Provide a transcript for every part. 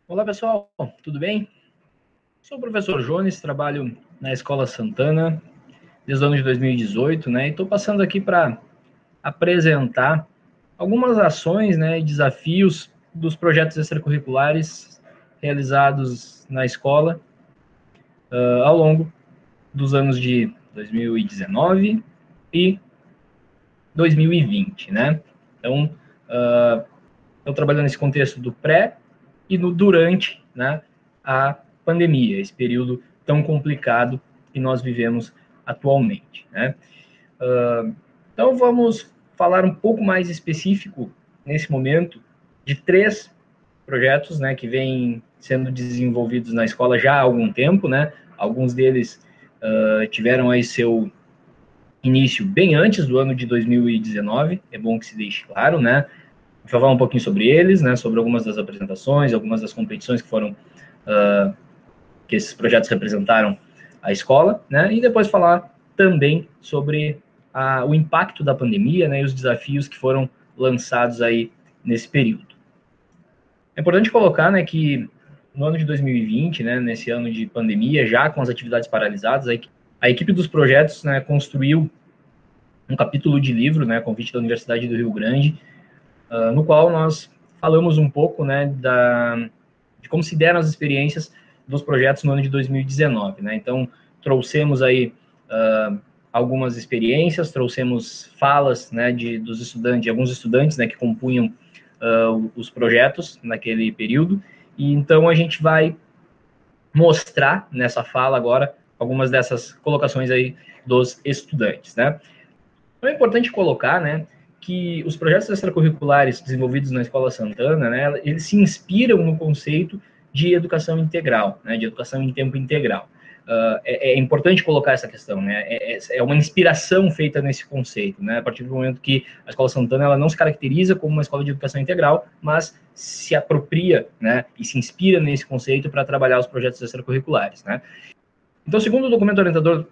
Olá, pessoal, tudo bem? Sou o professor Jones, trabalho na Escola Santana desde o ano de 2018, né? E estou passando aqui para apresentar algumas ações, né, e desafios dos projetos extracurriculares realizados na escola ao longo dos anos de 2019 e 2020, né? Então, estou trabalhando nesse contexto do pré e no durante, né, a pandemia, esse período tão complicado que nós vivemos atualmente, né? Então, vamos falar um pouco mais específico, nesse momento, de 3 projetos, né, que vêm sendo desenvolvidos na escola já há algum tempo, né? Alguns deles tiveram aí seu início bem antes do ano de 2019, é bom que se deixe claro, né? Vou falar um pouquinho sobre eles, né, sobre algumas das apresentações, algumas das competições que foram, que esses projetos representaram a escola, né, e depois falar também sobre o impacto da pandemia, né, e os desafios que foram lançados aí nesse período. É importante colocar, né, que no ano de 2020, né, nesse ano de pandemia, já com as atividades paralisadas, a equipe dos projetos, né, construiu um capítulo de livro, né, a convite da Universidade do Rio Grande, no qual nós falamos um pouco, né, de como se deram as experiências dos projetos no ano de 2019, né? Então, trouxemos aí algumas experiências, trouxemos falas, né, dos estudantes, de alguns estudantes, né, que compunham os projetos naquele período, e então a gente vai mostrar nessa fala agora algumas dessas colocações aí dos estudantes, né? Então é importante colocar, né, que os projetos extracurriculares desenvolvidos na Escola Santana, né, eles se inspiram no conceito de educação integral, né, de educação em tempo integral. É importante colocar essa questão, né, é uma inspiração feita nesse conceito, né, a partir do momento que a Escola Santana ela não se caracteriza como uma escola de educação integral, mas se apropria, né, e se inspira nesse conceito para trabalhar os projetos extracurriculares, né. Então, segundo o documento orientador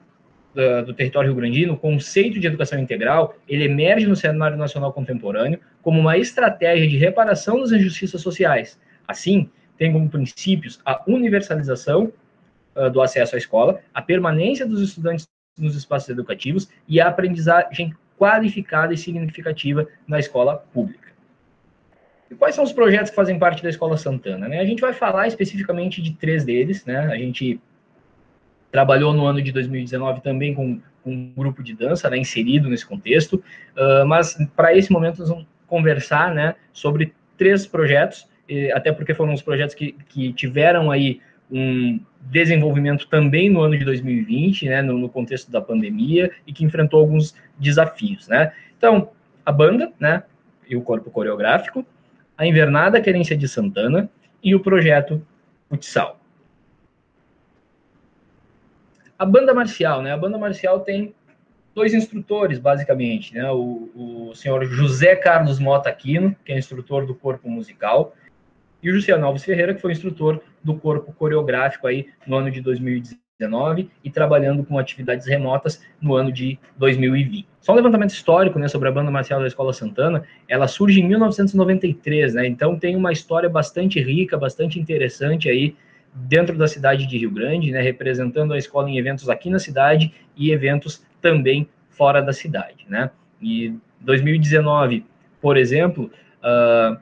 do território rio-grandino, o conceito de educação integral, ele emerge no cenário nacional contemporâneo como uma estratégia de reparação das injustiças sociais. Assim, tem como princípios a universalização do acesso à escola, a permanência dos estudantes nos espaços educativos e a aprendizagem qualificada e significativa na escola pública. E quais são os projetos que fazem parte da Escola Santana, né? A gente vai falar especificamente de 3 deles, né? A gente trabalhou no ano de 2019 também com um grupo de dança, né, inserido nesse contexto, mas para esse momento nós vamos conversar, né, sobre 3 projetos, até porque foram os projetos que tiveram aí um desenvolvimento também no ano de 2020, né, no contexto da pandemia, e que enfrentou alguns desafios, né. Então, a banda, né, e o corpo coreográfico, a Invernada Querência de Santana e o projeto Futsal. A banda marcial, né? A banda marcial tem 2 instrutores, basicamente, né? O senhor José Carlos Mota Aquino, que é instrutor do corpo musical, e o Luciano Alves Ferreira, que foi instrutor do corpo coreográfico aí no ano de 2019 e trabalhando com atividades remotas no ano de 2020. Só um levantamento histórico, né, sobre a banda marcial da Escola Santana, ela surge em 1993, né? Então tem uma história bastante rica, bastante interessante aí dentro da cidade de Rio Grande, né, representando a escola em eventos aqui na cidade e eventos também fora da cidade, né? E 2019, por exemplo,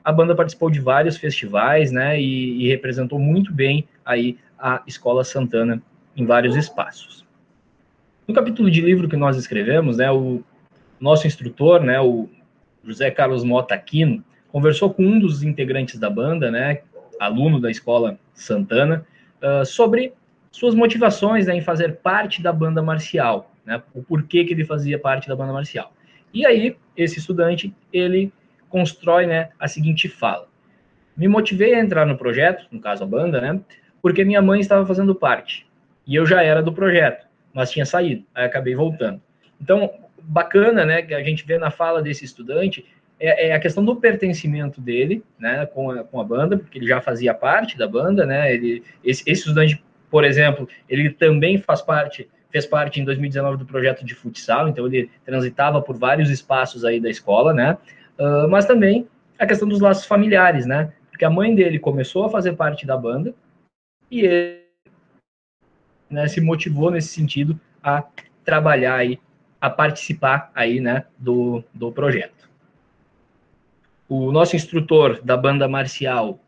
a banda participou de vários festivais, né, e representou muito bem aí a Escola Santana em vários espaços. No capítulo de livro que nós escrevemos, né, o nosso instrutor, né, o José Carlos Mota Aquino, conversou com um dos integrantes da banda, né, aluno da Escola Santana, sobre suas motivações, né, em fazer parte da banda marcial, né, o porquê que ele fazia parte da banda marcial. E aí, esse estudante, ele constrói, né, a seguinte fala: me motivei a entrar no projeto, no caso a banda, né, porque minha mãe estava fazendo parte, e eu já era do projeto, mas tinha saído, aí acabei voltando. Então, bacana, né, que a gente vê na fala desse estudante, é a questão do pertencimento dele, né, com a banda, porque ele já fazia parte da banda, né, esse estudante, por exemplo, ele também fez parte em 2019 do projeto de futsal, então ele transitava por vários espaços aí da escola, né, mas também a questão dos laços familiares, né, porque a mãe dele começou a fazer parte da banda e ele, né, se motivou nesse sentido a trabalhar aí, a participar aí, né, do projeto. O nosso instrutor da banda marcial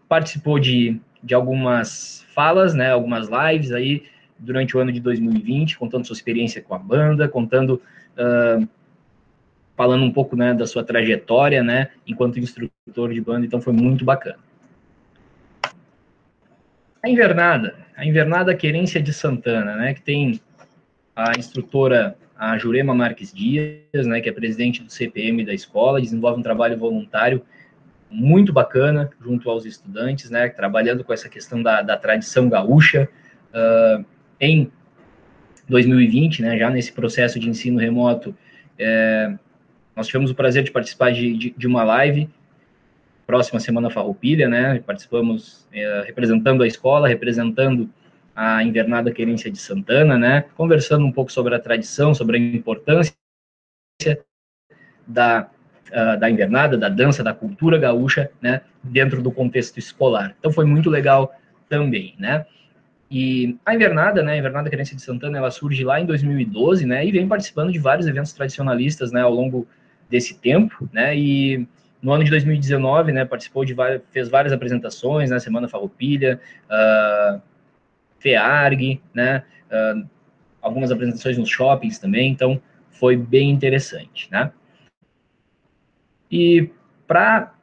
participou de algumas falas, né, algumas lives aí durante o ano de 2020, contando sua experiência com a banda, falando um pouco, né, da sua trajetória, né, enquanto instrutor de banda, então foi muito bacana. A Invernada Querência de Santana, né, que tem a instrutora, a Jurema Marques Dias, né, que é presidente do CPM da escola, desenvolve um trabalho voluntário muito bacana junto aos estudantes, né, trabalhando com essa questão da tradição gaúcha. Em 2020, né, já nesse processo de ensino remoto, nós tivemos o prazer de participar de uma live, próxima Semana Farroupilha, né, participamos representando a escola, representando a Invernada Querência de Santana, né, conversando um pouco sobre a tradição, sobre a importância da invernada, da dança, da cultura gaúcha, né, dentro do contexto escolar. Então foi muito legal também, né. E a Invernada, né, a Invernada Querência de Santana, ela surge lá em 2012, né, e vem participando de vários eventos tradicionalistas, né, ao longo desse tempo, né, e no ano de 2019, né, fez várias apresentações, né, Semana Farroupilha, FEARG, né, algumas apresentações nos shoppings também, então foi bem interessante, né. E para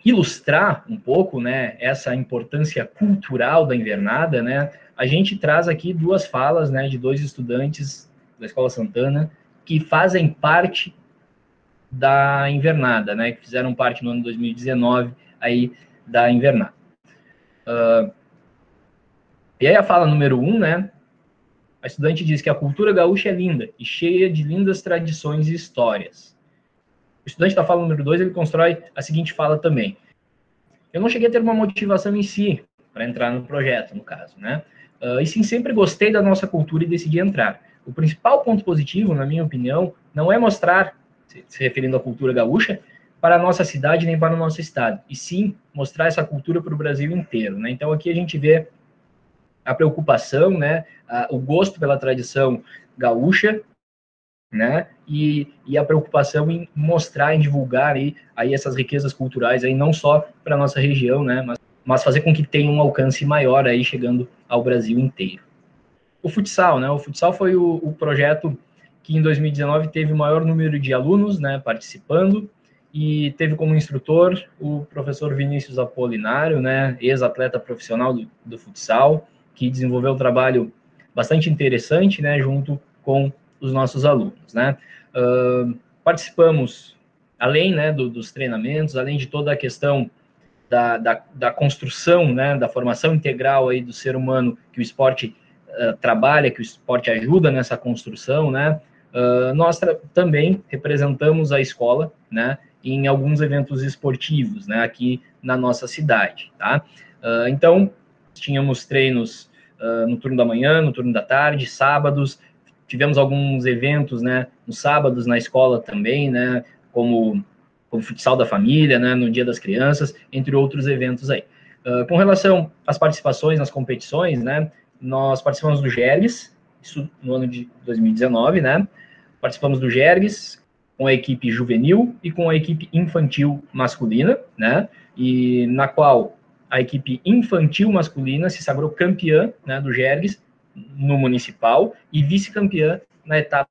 ilustrar um pouco, né, essa importância cultural da Invernada, né, a gente traz aqui duas falas, né, de dois estudantes da Escola Santana que fazem parte da Invernada, né, que fizeram parte no ano 2019 aí da Invernada. E aí a fala número 1, né, a estudante diz que a cultura gaúcha é linda e cheia de lindas tradições e histórias. O estudante da fala número 2, ele constrói a seguinte fala também: eu não cheguei a ter uma motivação em si para entrar no projeto, no caso, né? E sim, sempre gostei da nossa cultura e decidi entrar. O principal ponto positivo, na minha opinião, não é mostrar, se referindo à cultura gaúcha, para a nossa cidade nem para o nosso estado, e sim mostrar essa cultura para o Brasil inteiro, né? Então aqui a gente vê a preocupação, né? O gosto pela tradição gaúcha, né, e a preocupação em mostrar, em divulgar aí essas riquezas culturais, aí não só para a nossa região, né, mas fazer com que tenha um alcance maior aí, chegando ao Brasil inteiro. O futsal, né, o futsal foi o projeto que em 2019 teve o maior número de alunos, né, participando, e teve como instrutor o professor Vinícius Apolinário, né, ex-atleta profissional do futsal, que desenvolveu um trabalho bastante interessante, né, junto com os nossos alunos, né. Participamos, além, né, dos treinamentos, além de toda a questão da construção, né, da formação integral aí do ser humano que o esporte trabalha, que o esporte ajuda nessa construção, né, nós também representamos a escola, né, em alguns eventos esportivos, né, aqui na nossa cidade, tá. Então, tínhamos treinos no turno da manhã, no turno da tarde, sábados. Tivemos alguns eventos, né, nos sábados na escola também, né, como futsal da família, né, no Dia das Crianças, entre outros eventos aí. Com relação às participações nas competições, né, nós participamos do GERGS, isso no ano de 2019, né, participamos do GERGS com a equipe juvenil e com a equipe infantil masculina, né, e na qual a equipe infantil masculina se sagrou campeã, né, do GERGS no municipal e vice-campeã na etapa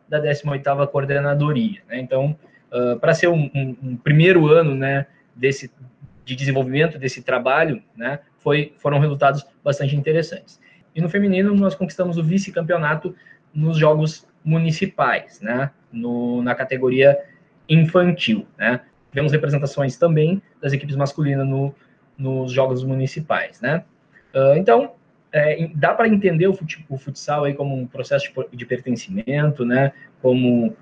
da 18ª coordenadoria, né? Então, para ser um primeiro ano, né, de desenvolvimento desse trabalho, né, foram resultados bastante interessantes. E no feminino nós conquistamos o vice-campeonato nos jogos municipais, né, na categoria infantil, né. Tivemos representações também das equipes masculinas nos jogos municipais, né. Então, dá para entender o futsal aí como um processo de pertencimento, né, como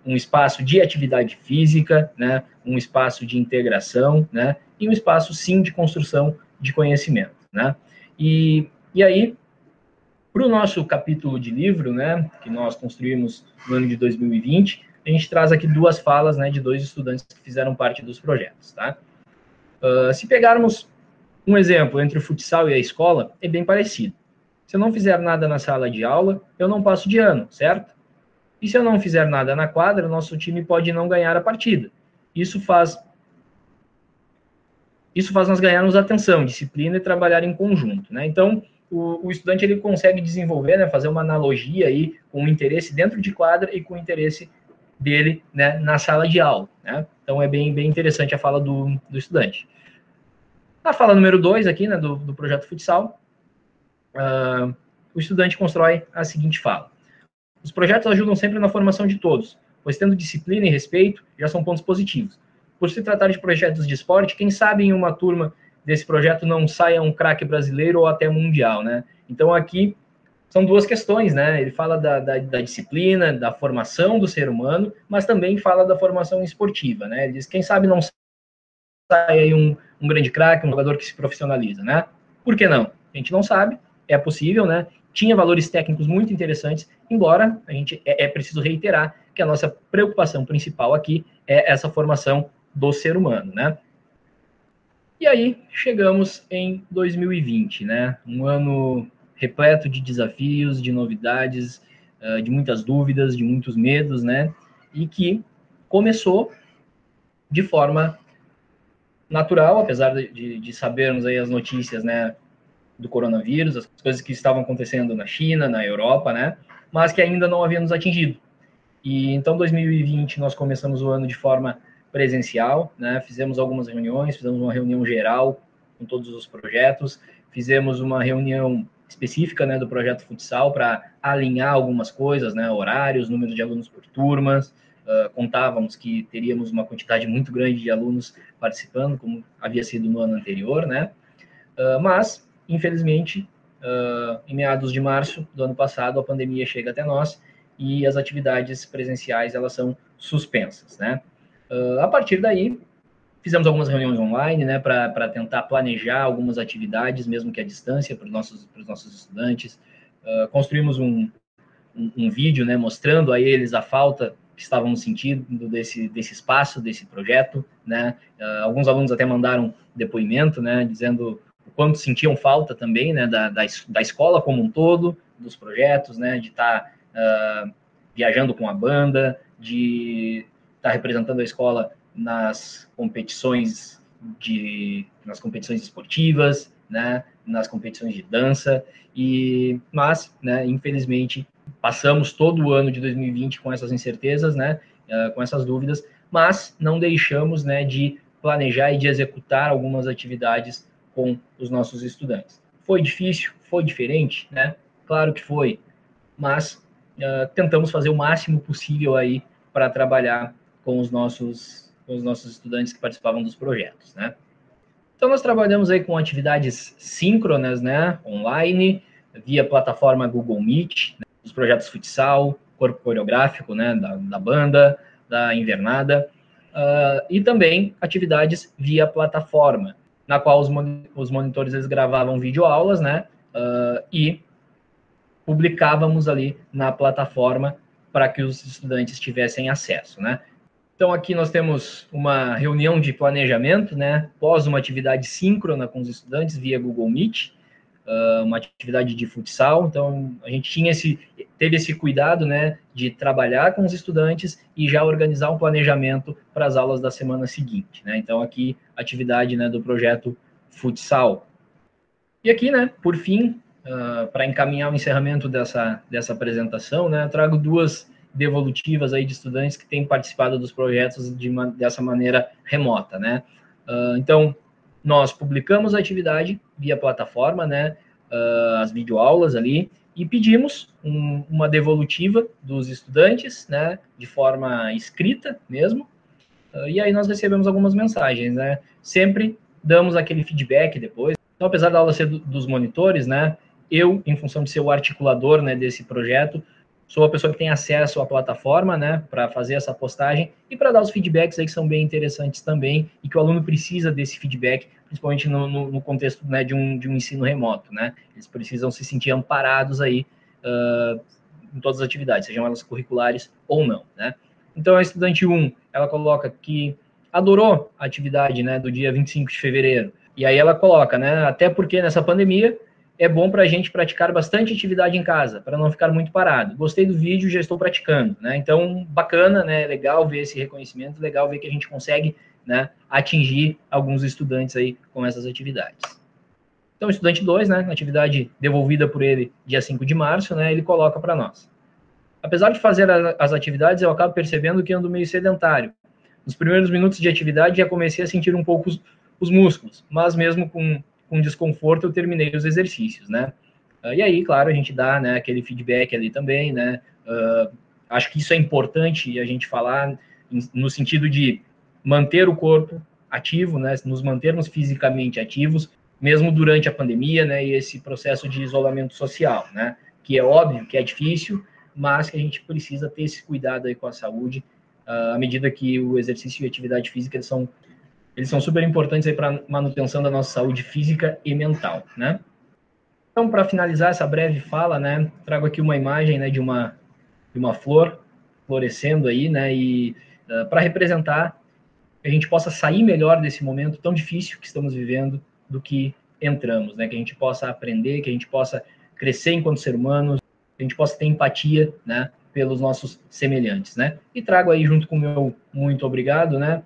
um espaço de atividade física, né, um espaço de integração, né, e um espaço, sim, de construção de conhecimento, né. E aí, para o nosso capítulo de livro, né, que nós construímos no ano de 2020, a gente traz aqui duas falas, né, de dois estudantes que fizeram parte dos projetos, tá? Se pegarmos um exemplo entre o futsal e a escola, é bem parecido. Se eu não fizer nada na sala de aula, eu não passo de ano, certo? E se eu não fizer nada na quadra, o nosso time pode não ganhar a partida. Isso faz nós ganharmos atenção, disciplina e trabalhar em conjunto, né? Então, o estudante ele consegue desenvolver, né, fazer uma analogia aí com o interesse dentro de quadra e com o interesse dele, né, na sala de aula, né? Então, é bem interessante a fala do estudante. Na fala número 2 aqui, né, do projeto futsal, o estudante constrói a seguinte fala: os projetos ajudam sempre na formação de todos, pois tendo disciplina e respeito já são pontos positivos. Por se tratar de projetos de esporte, quem sabe em uma turma desse projeto não saia um craque brasileiro ou até mundial, né? Então aqui são duas questões, né? Ele fala da disciplina, da formação do ser humano, mas também fala da formação esportiva, né? Ele diz, quem sabe não sai aí um grande craque, um jogador que se profissionaliza, né? Por que não? A gente não sabe, é possível, né? Tinha valores técnicos muito interessantes, embora a gente é preciso reiterar que a nossa preocupação principal aqui é essa formação do ser humano, né? E aí chegamos em 2020, né? Um ano repleto de desafios, de novidades, de muitas dúvidas, de muitos medos, né? E que começou de forma natural, apesar de sabermos aí as notícias, né, do coronavírus, as coisas que estavam acontecendo na China, na Europa, né, mas que ainda não haviam nos atingido. E então, 2020, nós começamos o ano de forma presencial, né, fizemos algumas reuniões, fizemos uma reunião geral com todos os projetos, fizemos uma reunião específica, né, do projeto futsal para alinhar algumas coisas, né, horários, número de alunos por turmas. Contávamos que teríamos uma quantidade muito grande de alunos participando, como havia sido no ano anterior, né? Mas, infelizmente, em meados de março do ano passado, a pandemia chega até nós e as atividades presenciais elas são suspensas, né? A partir daí, fizemos algumas reuniões online, né, para tentar planejar algumas atividades, mesmo que à distância, para os nossos estudantes. Construímos um vídeo, né, mostrando a eles a falta que estavam sentindo desse espaço, desse projeto, né? Alguns alunos até mandaram depoimento, né, dizendo o quanto sentiam falta também, né, da escola como um todo, dos projetos, né, de estar viajando com a banda, de estar representando a escola nas competições esportivas, né, nas competições de dança, mas, né, infelizmente, passamos todo o ano de 2020 com essas incertezas, né, com essas dúvidas, mas não deixamos, né, de planejar e de executar algumas atividades com os nossos estudantes. Foi difícil? Foi diferente? Né? Claro que foi, mas tentamos fazer o máximo possível aí para trabalhar com os nossos estudantes que participavam dos projetos, né? Então, nós trabalhamos aí com atividades síncronas, né, online, via plataforma Google Meet, né, os projetos futsal, corpo coreográfico, né, da banda, da invernada, e também atividades via plataforma, na qual os monitores eles gravavam videoaulas, né, e publicávamos ali na plataforma para que os estudantes tivessem acesso, né. Então, aqui nós temos uma reunião de planejamento, né, pós uma atividade síncrona com os estudantes via Google Meet, uma atividade de futsal. Então, a gente teve esse cuidado, né, de trabalhar com os estudantes e já organizar um planejamento para as aulas da semana seguinte, né. Então, aqui, atividade, né, do projeto futsal. E aqui, né, por fim, para encaminhar o encerramento dessa apresentação, né, eu trago duas devolutivas aí de estudantes que têm participado dos projetos dessa maneira remota, né? Então, nós publicamos a atividade via plataforma, né? As videoaulas ali, e pedimos uma devolutiva dos estudantes, né? De forma escrita mesmo, e aí nós recebemos algumas mensagens, né? Sempre damos aquele feedback depois. Então, apesar da aula ser dos monitores, né? Eu, em função de ser o articulador, né, desse projeto, sou a pessoa que tem acesso à plataforma, né, para fazer essa postagem e para dar os feedbacks aí que são bem interessantes também e que o aluno precisa desse feedback, principalmente no contexto, né, de um ensino remoto, né. Eles precisam se sentir amparados aí em todas as atividades, sejam elas curriculares ou não, né. Então, a estudante 1, ela coloca que adorou a atividade, né, do dia 25 de fevereiro. E aí ela coloca, né, até porque nessa pandemia é bom para a gente praticar bastante atividade em casa, para não ficar muito parado. Gostei do vídeo, já estou praticando, né? Então, bacana, né? Legal ver esse reconhecimento, legal ver que a gente consegue, né, atingir alguns estudantes aí com essas atividades. Então, estudante 2, né, atividade devolvida por ele dia 5 de março, né, ele coloca para nós. Apesar de fazer as atividades, eu acabo percebendo que ando meio sedentário. Nos primeiros minutos de atividade, já comecei a sentir um pouco os músculos, mas mesmo com desconforto, eu terminei os exercícios, né? E aí, claro, a gente dá, né, aquele feedback ali também, né? Acho que isso é importante a gente falar no sentido de manter o corpo ativo, né? Nos mantermos fisicamente ativos, mesmo durante a pandemia, né? E esse processo de isolamento social, né? Que é óbvio que é difícil, mas que a gente precisa ter esse cuidado aí com a saúde, à medida que o exercício e a atividade física eles são super importantes aí para manutenção da nossa saúde física e mental, né? Então, para finalizar essa breve fala, né, trago aqui uma imagem, né, de uma flor florescendo aí, né, e para representar que a gente possa sair melhor desse momento tão difícil que estamos vivendo do que entramos, né, que a gente possa aprender, que a gente possa crescer enquanto ser humano, que a gente possa ter empatia, né, pelos nossos semelhantes, né? E trago aí junto com o meu muito obrigado, né,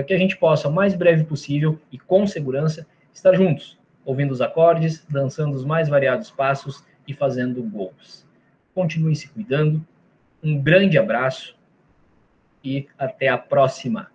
que a gente possa, o mais breve possível e com segurança, estar juntos, ouvindo os acordes, dançando os mais variados passos e fazendo gols. Continue se cuidando, um grande abraço e até a próxima!